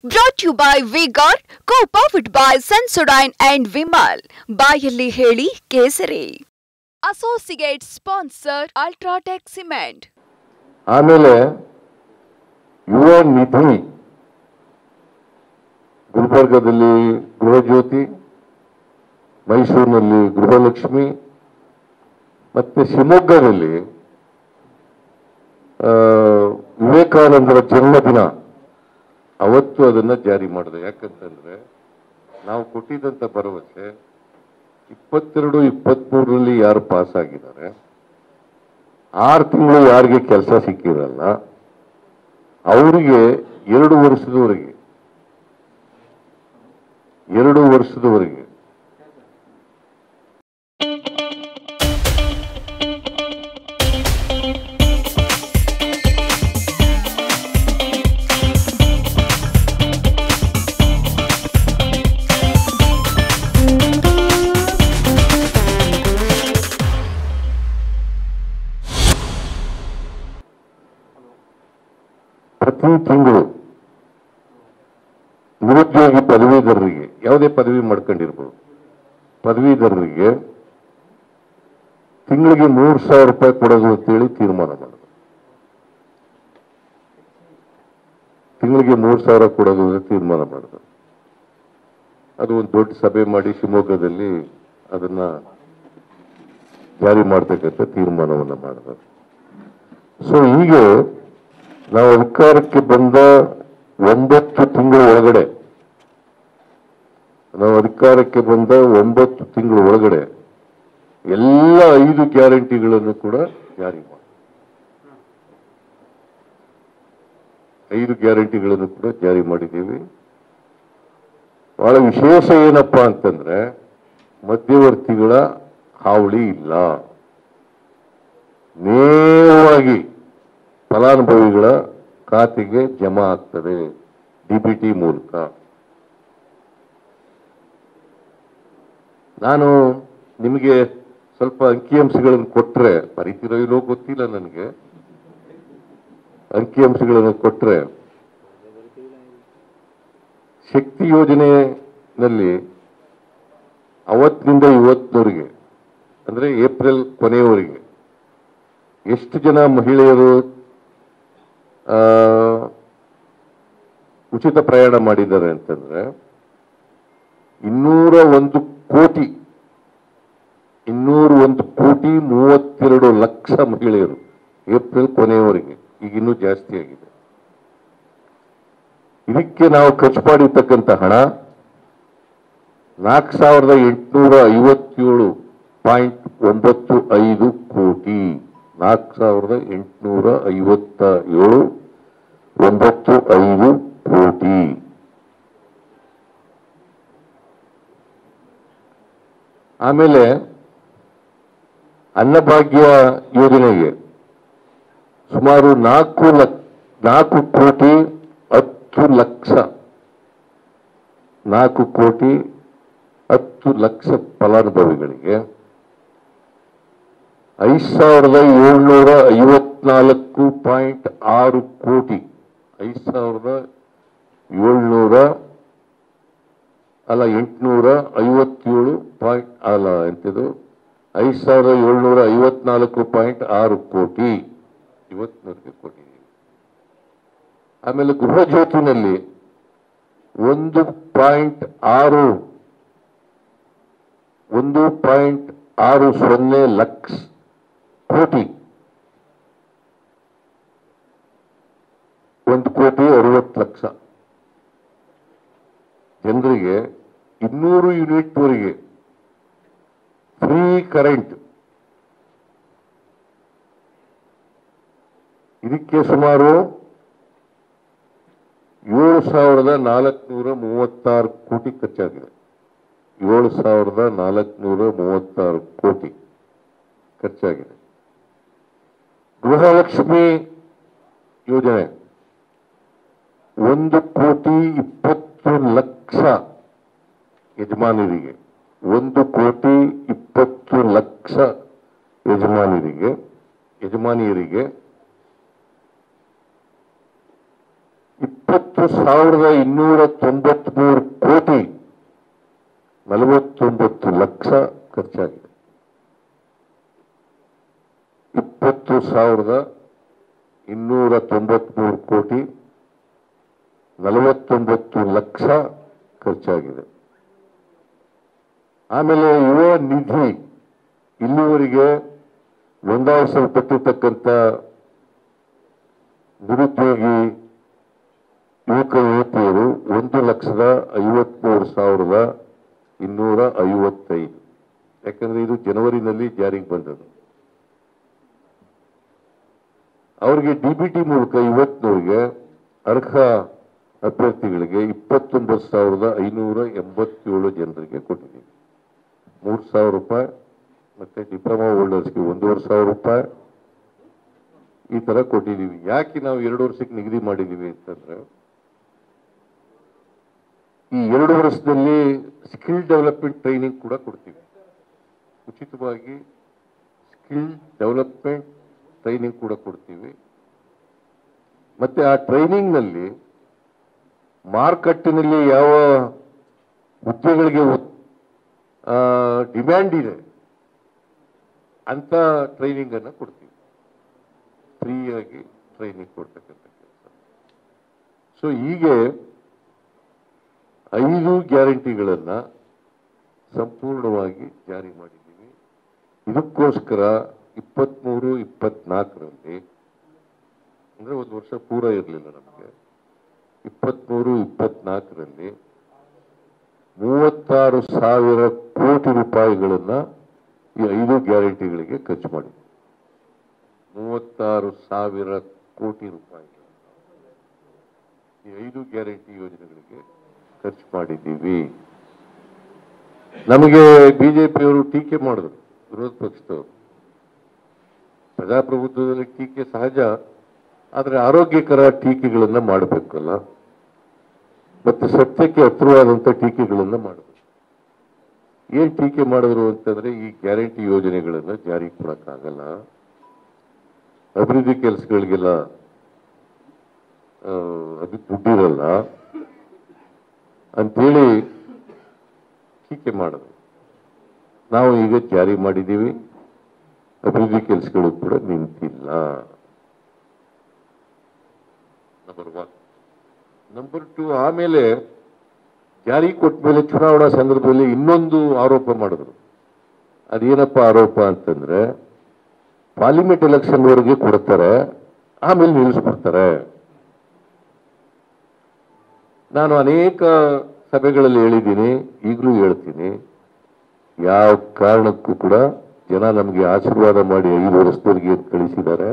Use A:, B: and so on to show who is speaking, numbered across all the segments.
A: Brought to you by V-Guard, co-powered by Sensodyne and Vimal. ಬಾಯಲ್ಲಿ ಹೇಳಿ ಕೇಸರಿ. Associate sponsor Ultratech Cement.
B: ಆಮೇಲೆ ಯುವ ನಿಧಿ ಗುಲ್ಬರ್ಗದಲ್ಲಿ ಗೃಹಜ್ಯೋತಿ, ಮೈಸೂರಿನಲ್ಲಿ ಗೃಹಲಕ್ಷ್ಮಿ, ಮತ್ತೆ ಶಿವಮೊಗ್ಗದಲ್ಲಿ ವಿವೇಕಾನಂದರ ಜನ್ಮದಿನ ಅವತ್ತು ಅದನ್ನ ಜಾರಿ ಮಾಡಿದೆ. ಯಾಕಂತಂದ್ರೆ ನಾವು ಕೊಟ್ಟಿದ್ದಂತ ಭರವಸೆ 22-23ರಲ್ಲಿ ಯಾರು ಪಾಸ್ ಆಗಿದ್ದಾರೆ, 6 ತಿಂಗಳು ಯಾರಿಗೆ ಕೆಲಸ ಸಿಕ್ಕಿರಲ್ಲ ಅವರಿಗೆ 2 ವರ್ಷದವರೆಗೆ ಪ್ರತಿ ತಿಂಗಳು ನಿರುದ್ಯೋಗಿ ಪದವೀಧರರಿಗೆ, ಯಾವುದೇ ಪದವಿ ಮಾಡ್ಕೊಂಡಿರ್ಬೋದು, ಪದವೀಧರರಿಗೆ ತಿಂಗಳಿಗೆ 3,000 ರೂಪಾಯಿ ಕೊಡೋದು ಅಂತೇಳಿ ತೀರ್ಮಾನ ಮಾಡಿದ್ರು. ತಿಂಗಳಿಗೆ 3,000 ಕೊಡೋದು ಅಂತ ತೀರ್ಮಾನ ಮಾಡಿದ್ರು. ಅದು ಒಂದು ದೊಡ್ಡ ಸಭೆ ಮಾಡಿ ಶಿವಮೊಗ್ಗದಲ್ಲಿ ಅದನ್ನ ಜಾರಿ ಮಾಡ್ತಕ್ಕಂಥ ತೀರ್ಮಾನವನ್ನು ಮಾಡಿದ್ರು. ಸೊ ಹೀಗೆ ನಾವು ಅಧಿಕಾರಕ್ಕೆ ಬಂದ 9 ತಿಂಗಳ ಒಳಗಡೆ ಎಲ್ಲ 5 ಗ್ಯಾರಂಟಿಗಳನ್ನು ಕೂಡ ಜಾರಿ ಮಾಡಿ 5 ಗ್ಯಾರಂಟಿಗಳನ್ನು ಕೂಡ ಜಾರಿ ಮಾಡಿದ್ದೀವಿ. ಬಹಳ ವಿಶೇಷ ಏನಪ್ಪಾ ಅಂತಂದ್ರೆ ಮಧ್ಯವರ್ತಿಗಳ ಹಾವಳಿ ಇಲ್ಲ. ನೇರವಾಗಿ ಫಲಾನುಭವಿಗಳ ಖಾತೆಗೆ ಜಮಾ ಆಗ್ತದೆ ಡಿಬಿಟಿ ಮೂಲಕ. ನಾನು ನಿಮಗೆ ಸ್ವಲ್ಪ ಅಂಕಿಅಂಶಗಳನ್ನು ಕೊಟ್ರೆ, ಬರೀತಿರೋ ಇಲ್ಲೋ ಗೊತ್ತಿಲ್ಲ ನನಗೆ, ಅಂಕಿಅಂಶಗಳನ್ನು ಕೊಟ್ರೆ ಶಕ್ತಿ ಯೋಜನೆಯಲ್ಲಿ ಅವತ್ತಿನಿಂದ ಇವತ್ತಿನವರೆಗೆ ಅಂದ್ರೆ ಏಪ್ರಿಲ್ ಕೊನೆಯವರೆಗೆ ಎಷ್ಟು ಜನ ಮಹಿಳೆಯರು ಉಚಿತ ಪ್ರಯಾಣ ಮಾಡಿದ್ದಾರೆ ಅಂತಂದ್ರೆ 201 ಕೋಟಿ 32 ಲಕ್ಷ ಮಹಿಳೆಯರು ಏಪ್ರಿಲ್ ಕೊನೆಯವರೆಗೆ. ಈಗ ಇನ್ನೂ ಜಾಸ್ತಿ ಆಗಿದೆ. ಇದಕ್ಕೆ ನಾವು ಖರ್ಚು ಮಾಡಿರ್ತಕ್ಕಂಥ ಹಣ 4,857.95 ಕೋಟಿ. 4,857.95 ಕೋಟಿ. ಆಮೇಲೆ ಅನ್ನಭಾಗ್ಯ ಯೋಜನೆಗೆ ಸುಮಾರು 4 ಕೋಟಿ 10 ಲಕ್ಷ 4 ಕೋಟಿ 10 ಲಕ್ಷ ಫಲಾನುಭವಿಗಳಿಗೆ 5,754.6 ಕೋಟಿ 5,754.6 ಕೋಟಿ ಇವತ್ತಿನವರೆಗೆ ಕೊಟ್ಟಿದ್ದೀವಿ. ಆಮೇಲೆ ಗೃಹ ಜ್ಯೋತಿನಲ್ಲಿ 1.60 ಲಕ್ಷ ಕೋಟಿ 1,60 ಲಕ್ಷ ಜನರಿಗೆ 200 ಯೂನಿಟ್ವರೆಗೆ ಫ್ರೀ ಕರೆಂಟ್. ಇದಕ್ಕೆ ಸುಮಾರು 7,436 ಕೋಟಿ ಖರ್ಚಾಗಿದೆ. 7,436 ಕೋಟಿ ಖರ್ಚಾಗಿದೆ. ಗೃಹಲಕ್ಷ್ಮಿ ಯೋಜನೆ 1,20 ಲಕ್ಷ ಯಜಮಾನರಿಗೆ 1,20 ಲಕ್ಷ ಯಜಮಾನಿಯರಿಗೆ 20,293 ಕೋಟಿ 49 ಲಕ್ಷ ಖರ್ಚಾಗಿದೆ. 20,293 ಕೋಟಿ 49 ಲಕ್ಷ ಖರ್ಚಾಗಿದೆ. ಆಮೇಲೆ ಯುವ ನಿಧಿ ಇಲ್ಲಿವರೆಗೆ ನೋಂದಾಯಿಸಲ್ಪಟ್ಟಿರ್ತಕ್ಕಂಥ ನಿರುದ್ಯೋಗಿ ಯುವಕ ಯುವತಿಯರು 1,53,255. ಯಾಕಂದ್ರೆ ಇದು ಜನವರಿನಲ್ಲಿ ಜಾರಿಗೆ ಬಂದದ್ದು. ಅವರಿಗೆ ಡಿಬಿಟಿ ಮೂಲಕ ಇವತ್ತಿನವರಿಗೆ ಅರ್ಹ ಅಭ್ಯರ್ಥಿಗಳಿಗೆ 29,587 ಜನರಿಗೆ ಕೊಟ್ಟಿದ್ದೀವಿ. 3,000 ರೂಪಾಯಿ, ಮತ್ತೆ ಡಿಪ್ಲೊಮಾ ಹೋಲ್ಡರ್ಸ್ಗೆ 1,500 ರೂಪಾಯಿ ಈ ತರ ಕೊಟ್ಟಿದ್ದೀವಿ. ಯಾಕೆ ನಾವು 2 ವರ್ಷಕ್ಕೆ ನಿಗದಿ ಮಾಡಿದ್ದೀವಿ ಅಂತಂದ್ರೆ, ಈ 2 ವರ್ಷದಲ್ಲಿ ಸ್ಕಿಲ್ ಡೆವಲಪ್ಮೆಂಟ್ ಟ್ರೈನಿಂಗ್ ಕೂಡ ಕೊಡ್ತೀವಿ. ಉಚಿತವಾಗಿ ಸ್ಕಿಲ್ ಡೆವಲಪ್ಮೆಂಟ್ ಟ್ರೈನಿಂಗ್ ಕೂಡ ಕೊಡ್ತೀವಿ. ಮತ್ತೆ ಆ ಟ್ರೈನಿಂಗ್ ನಲ್ಲಿ ಮಾರುಕಟ್ಟೆನಲ್ಲಿ ಯಾವ ಹುದ್ದೆಗಳಿಗೆ ಡಿಮ್ಯಾಂಡ್ ಇದೆ ಅಂತ ಟ್ರೈನಿಂಗ್ ಅನ್ನು ಕೊಡ್ತೀವಿ. ಫ್ರೀಯಾಗಿ ಟ್ರೈನಿಂಗ್ ಕೊಡ್ತಕ್ಕಂಥ ಕೆಲಸ. ಸೊ ಹೀಗೆ 5 ಗ್ಯಾರಂಟಿಗಳನ್ನ ಸಂಪೂರ್ಣವಾಗಿ ಜಾರಿ ಮಾಡಿದ್ದೀವಿ. ಇದಕ್ಕೋಸ್ಕರ 23-24ರಲ್ಲಿ ಅಂದ್ರೆ 1 ವರ್ಷ ಪೂರ ಇರಲಿಲ್ಲ ನಮಗೆ. 23-24ರಲ್ಲಿ 36,000 ಕೋಟಿ ರೂಪಾಯಿಗಳನ್ನ ಈ 5 ಗ್ಯಾರಂಟಿಗಳಿಗೆ ಖರ್ಚು ಮಾಡಿದ್ವಿ. 36,000 ಕೋಟಿ ರೂಪಾಯಿಗಳನ್ನ ಈ 5 ಗ್ಯಾರಂಟಿ ಯೋಜನೆಗಳಿಗೆ ಖರ್ಚು ಮಾಡಿದ್ದೀವಿ. ನಮಗೆ ಬಿಜೆಪಿಯವರು ಟೀಕೆ ಮಾಡಿದ್ರು, ವಿರೋಧ ಪಕ್ಷದವರು. ಪ್ರಜಾಪ್ರಭುತ್ವದಲ್ಲಿ ಟೀಕೆ ಸಹಜ, ಆದರೆ ಆರೋಗ್ಯಕರ ಟೀಕೆಗಳನ್ನ ಮಾಡಬೇಕಲ್ಲ, ಮತ್ತೆ ಸತ್ಯಕ್ಕೆ ಹತ್ತಿರವಾದಂಥ ಟೀಕೆಗಳನ್ನ ಮಾಡಬೇಕು. ಏನ್ ಟೀಕೆ ಮಾಡಿದ್ರು ಅಂತಂದ್ರೆ, ಈ ಗ್ಯಾರಂಟಿ ಯೋಜನೆಗಳನ್ನ ಜಾರಿ ಕೊಡಕ್ಕಾಗಲ್ಲ, ಅಭಿವೃದ್ಧಿ ಕೆಲಸಗಳಿಗೆಲ್ಲ ಅದು ದುಡ್ಡಿರಲ್ಲ ಅಂತೇಳಿ ಟೀಕೆ ಮಾಡಿದ್ರು. ನಾವು ಈಗ ಜಾರಿ ಮಾಡಿದ್ದೀವಿ, ಅಭಿವೃದ್ಧಿ ಕೆಲಸಗಳು ಕೂಡ ನಿಂತಿಲ್ಲ. ನಂಬರ್ 1. ನಂಬರ್ 2, ಆಮೇಲೆ ಜಾರಿ ಕೊಟ್ಟ ಮೇಲೆ ಚುನಾವಣಾ ಸಂದರ್ಭದಲ್ಲಿ ಇನ್ನೊಂದು ಆರೋಪ ಮಾಡಿದ್ರು. ಅದೇನಪ್ಪ ಆರೋಪ ಅಂತಂದ್ರೆ, ಪಾರ್ಲಿಮೆಂಟ್ ಎಲೆಕ್ಷನ್ ವರೆಗೆ ಕೊಡ್ತಾರೆ, ಆಮೇಲೆ ನಿಲ್ಲಿಸ್ಬಿಡ್ತಾರೆ. ನಾನು ಅನೇಕ ಸಭೆಗಳಲ್ಲಿ ಹೇಳಿದ್ದೀನಿ, ಈಗಲೂ ಹೇಳ್ತೀನಿ, ಯಾವ ಕಾರಣಕ್ಕೂ ಕೂಡ ಜನ ನಮಗೆ ಆಶೀರ್ವಾದ ಮಾಡಿ 5 ವರ್ಷದವರೆಗೆ ಕಳಿಸಿದ್ದಾರೆ,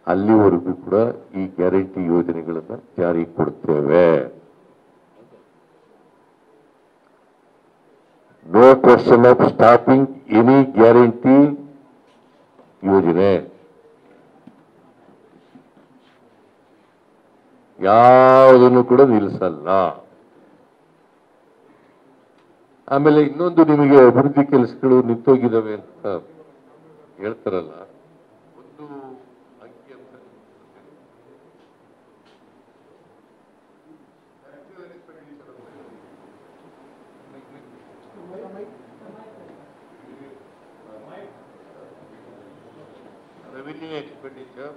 B: ಅಲ್ಲಿವರೆಗೂ ಕೂಡ ಈ ಗ್ಯಾರಂಟಿ ಯೋಜನೆಗಳನ್ನ ಜಾರಿ ಕೊಡ್ತೇವೆ. No question of stopping any guarantee ಯೋಜನೆ. ಯಾವುದನ್ನು ಕೂಡ ನಿಲ್ಲಿಸಲ್ಲ. ಆಮೇಲೆ ಇನ್ನೊಂದು, ನಿಮಗೆ ಅಭಿವೃದ್ಧಿ ಕೆಲಸಗಳು ನಿಂತೋಗಿದ್ದಾವೆ ಅಂತ ಹೇಳ್ತಾರಲ್ಲ, ಒಂದು ಅಂಕಿಅಂಶ ರೆವಿನ್ಯೂ ಎಕ್ಸ್ಪೆಂಡಿಚರ್,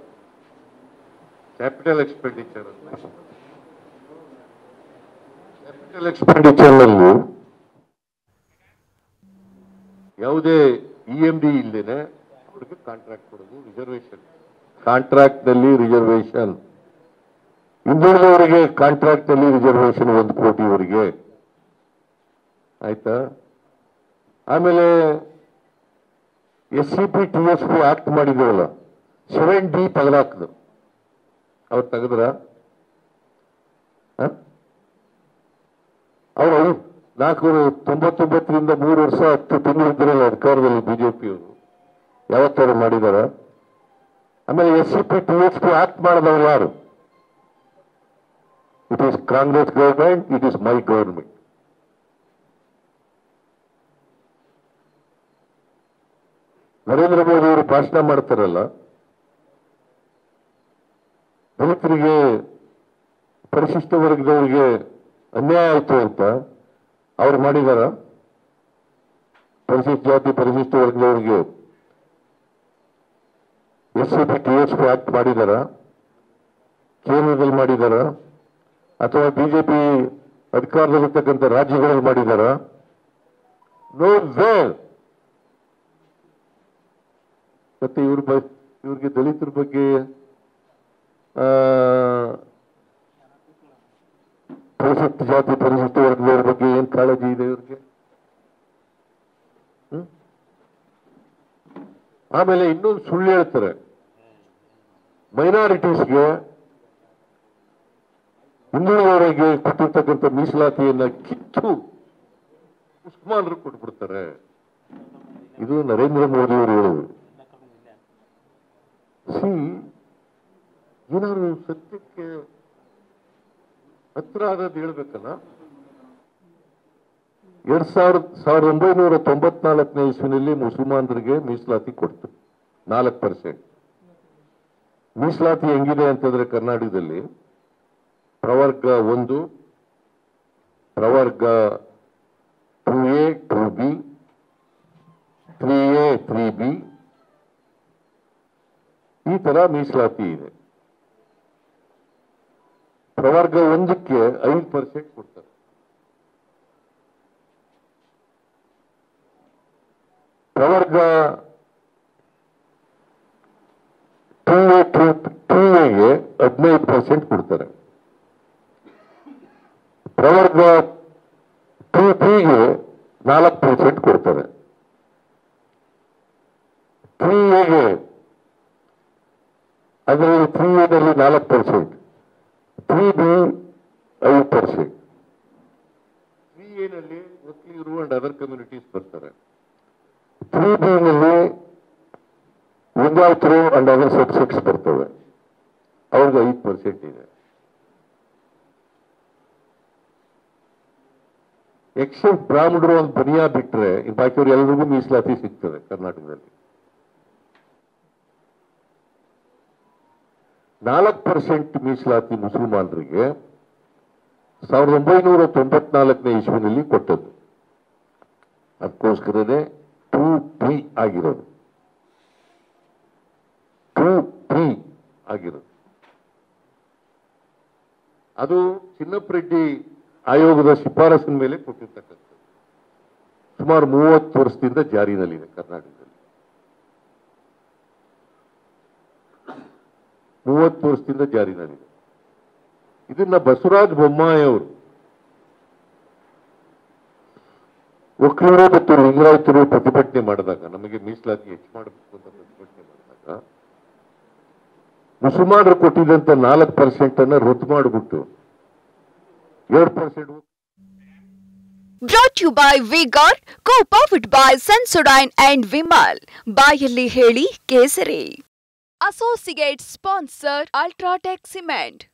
B: ಕ್ಯಾಪಿಟಲ್ ಎಕ್ಸ್ಪೆಂಡಿಚರ್ ಅಂತ. ಕ್ಯಾಪಿಟಲ್ ಎಕ್ಸ್ಪೆಂಡಿಚರ್ ನಲ್ಲಿ ಯಾವುದೇ EMD ಇಲ್ಲದೇನೆ ಅವ್ರಿಗೆ ಕಾಂಟ್ರಾಕ್ಟ್ ಕೊಡೋದು, ರಿಸರ್ವೇಶನ್. ಕಾಂಟ್ರಾಕ್ಟ್ ನಲ್ಲಿ ರಿಸರ್ವೇಶನ್, ಹಿಂದುಳಿದವರಿಗೆ ಕಾಂಟ್ರಾಕ್ಟ್ ನಲ್ಲಿ ರಿಸರ್ವೇಶನ್ 1 ಕೋಟಿವರೆಗೆ. ಆಯ್ತಾ? ಆಮೇಲೆ SCP TSP ಆಕ್ಟ್ ಮಾಡಿದೇವಲ್ಲ, 7D ತೆಗೆದಾಕ್ದು. ಅವ್ರು ತೆಗೆದ್ರ? ಅವರು 499ರಿಂದ 3 ವರ್ಷ 10 ತಿಂಗಳು ಇದ್ರಲ್ಲ ಅಧಿಕಾರದಲ್ಲಿ ಬಿಜೆಪಿಯವರು, ಯಾವತ್ತಾರು ಮಾಡಿದಾರ? ಆಮೇಲೆ SCP TSP ಆಕ್ಟ್ ಮಾಡಿದವರು ಯಾರು? It is Congress government, it is my government. Narendra Modi ಅವರು ಭಾಷಣ ಮಾಡ್ತಾರಲ್ಲ, ದಲಿತರಿಗೆ ಪರಿಶಿಷ್ಟ ವರ್ಗದವರಿಗೆ ಅನ್ಯಾಯ ಆಯಿತು ಅಂತ ಅವ್ರು ಮಾಡಿದಾರ? ಪರಿಶಿಷ್ಟ ಜಾತಿ ಪರಿಶಿಷ್ಟ ವರ್ಗದವರಿಗೆ SCP TSP ಆಕ್ಟ್ ಮಾಡಿದಾರ? ಕೇಂದ್ರದಲ್ಲಿ ಮಾಡಿದಾರ? ಅಥವಾ ಬಿಜೆಪಿ ಅಧಿಕಾರದಲ್ಲಿರ್ತಕ್ಕಂಥ ರಾಜ್ಯಗಳಲ್ಲಿ ಮಾಡಿದಾರ? No way. ಮತ್ತೆ ಇವ್ರಿಗೆ ದಲಿತರ ಬಗ್ಗೆ ಪರಿಶಿಷ್ಟ ಜಾತಿ ಪರಿಶಿಷ್ಟ ವರ್ಗದವರ ಬಗ್ಗೆ ಏನ್ ಕಾಳಜಿ ಇದೆ ಇವ್ರಿಗೆ? ಆಮೇಲೆ ಇನ್ನೊಂದು ಸುಳ್ಳು ಹೇಳ್ತಾರೆ, ಮೈನಾರಿಟೀಸ್ಗೆ ಹಿಂದುಳಿದವರಿಗೆ ಕೊಟ್ಟಿರ್ತಕ್ಕಂಥ ಮೀಸಲಾತಿಯನ್ನ ಕಿತ್ತು ಮುಸಲ್ಮಾನರು ಕೊಟ್ಬಿಡ್ತಾರೆ. ಇದು ನರೇಂದ್ರ ಮೋದಿ ಅವರು ಹೇಳುವುದು. ಏನಾದ್ರು ಸತ್ಯಕ್ಕೆ ಹತ್ರ ಆದದ್ದು ಹೇಳ್ಬೇಕಲ್ಲ. 1994 ಇಸ್ವಿನಲ್ಲಿ ಮುಸಲ್ಮಾನರಿಗೆ ಮೀಸಲಾತಿ ಕೊಡ್ತು 4%. ಮೀಸಲಾತಿ ಹೆಂಗಿದೆ ಅಂತಂದ್ರೆ ಕರ್ನಾಟಕದಲ್ಲಿ ಪ್ರವರ್ಗ 1, ಪ್ರವರ್ಗ 2A 2B 3A 3B ಈ ತರ ಮೀಸಲಾತಿ ಇದೆ. ಪ್ರವರ್ಗ 1ಕ್ಕೆ 5% ಕೊಡ್ತಾರೆ. ಪ್ರವರ್ಗ 2Aಗೆ 15% ಕೊಡ್ತಾರೆ. ಪ್ರವರ್ಗ 2Bಗೆ 4% ಕೊಡ್ತಾರೆ. 3Aಗೆ ಅದರಲ್ಲಿ 3Aದಲ್ಲಿ 4%, 3B 5%. 3Aನಲ್ಲಿ ವಕೀಲರು ಅಂಡ್ ಅದರ್ ಕಮ್ಯುನಿಟೀಸ್ ಬರ್ತಾರೆ. 3Bನಲ್ಲಿ ಲಿಂಗಾಯತರು ಅಂಡ್ ಅದರ್ ಸಬ್ಸೆಕ್ಟ್ಸ್ ಬರ್ತವೆ, ಅವ್ರಿಗೆ 5% ಇದೆ. ಎಕ್ಸೆಪ್ಟ್ ಬ್ರಾಹ್ಮಣರು ಒಂದು ಬನಿಯಾ ಬಿಟ್ರೆ ಬಾಕಿಯವರು ಎಲ್ಲರಿಗೂ ಮೀಸಲಾತಿ ಸಿಗ್ತದೆ ಕರ್ನಾಟಕದಲ್ಲಿ. 4% ಮೀಸಲಾತಿ ಮುಸಲ್ಮಾನರಿಗೆ 1994 ಇಸ್ವಿನಲ್ಲಿ ಕೊಟ್ಟದ್ದು. ಅದಕ್ಕೋಸ್ಕರನೇ 2P ಆಗಿರೋದು. 2P ಆಗಿರೋದು ಅದು ಚಿನ್ನಪ್ಪರೆಡ್ಡಿ ಆಯೋಗದ ಶಿಫಾರಸಿನ ಮೇಲೆ ಕೊಟ್ಟಿರ್ತಕ್ಕಂಥದ್ದು. ಸುಮಾರು 30 ವರ್ಷದಿಂದ ಜಾರಿನಲ್ಲಿದೆ ಕರ್ನಾಟಕದಲ್ಲಿ. 30 ವರ್ಷದಿಂದ ಜಾರಿನಲ್ಲಿದೆ. ಇದನ್ನ ಬಸವರಾಜ ಬೊಮ್ಮಾಯಿ ಅವರು ಒಕ್ಕಲಿಗರು ಮತ್ತು ಲಿಂಗಾಯತರು ಪ್ರತಿಭಟನೆ ಮಾಡಿದಾಗ, ನಮಗೆ ಮೀಸಲಾತಿ ಹೆಚ್ಚು ಮಾಡಬೇಕು ಅಂತ ಪ್ರತಿಭಟನೆ ಮಾಡಿದಾಗ, ಮುಸಲ್ಮಾನರು ಕೊಟ್ಟಿದ್ದಂತ 4% ಅನ್ನ ರದ್ದು ಮಾಡಿಬಿಟ್ಟು 2%.
A: Brought to you by V-Guard, co-powered by Sensodyne and Vimal. ಬಾಯಲ್ಲಿ ಹೇಳಿ ಕೇಸರಿ. Associate sponsor Ultratech Cement.